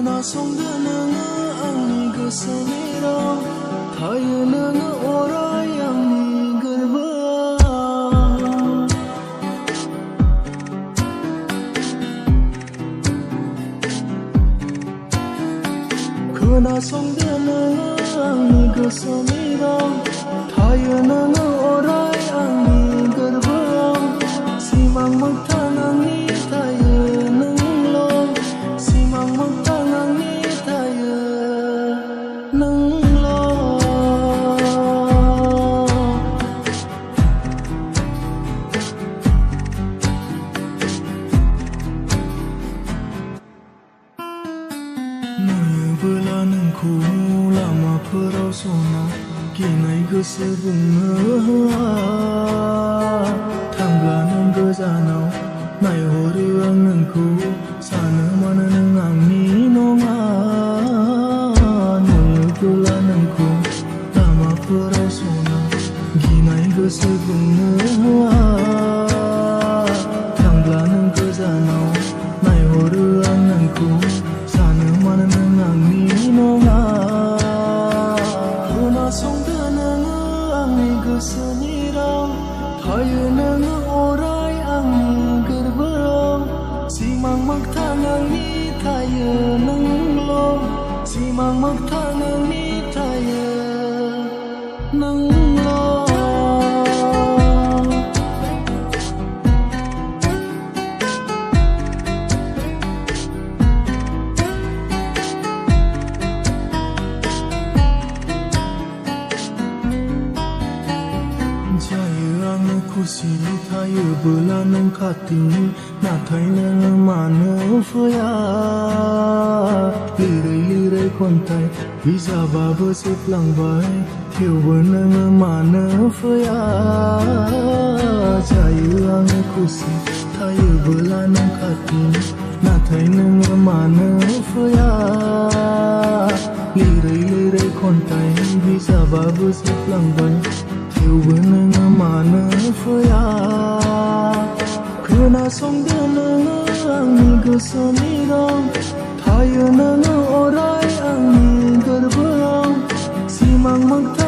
खोनासंदो नोङो आंनि गोसोनि राव थायो नोङो अराय आंनि गोरबोआव खोनासंदो नोङो आंनि गोसोनि राव थायो नोङो अराय आंनि गोरबोआव सिमां मोगथां आंनि थायो नोंल' सिमां मोगथां आंनि थायो नोंल' नुयोबोला नोंखौ लामाफोराव जना गिनाय गोसो बुंनो होआ थांब्ला नों गोजानाव नायहरो आं नोंखौ सानो मानो नों आंनि नङा नुयोबोला नोंखौ लामाफोराव जना गिनाय गोसो बुंनो होआ थांब्ला नों गोजानाव नायहरो आं नोंखौ सानो मानो नों आंनि नङा खोनासंदो नोङो आंनि गोसोनि राव थायो नोङो अराय आंनि गोरबोआव सिमां मोगथां आंनि थायो नोंल' सिमां मोगथां आंनि थायो नोंल' जायो आङो खुसि थायोबोला नों खाथिनि नाथाय नोङो मानो फैया लिरै लिरै खन्थाइ बिजाबाबो जोबलांबाय थेवबो नोङो मानो फैया जायो आङो खुसि थायोबोला नों खाथिनि नाथाय नोङो मानो फैया लिरै लिरै खन्थाइ बिजाबाबो जोबलांबाय थेवबो नोङो मानो फैया खोनासंदो नोङो आंनि गोसोनि राव थायो नोङो अराय आंनि गोरबोआव सिमां मोगथां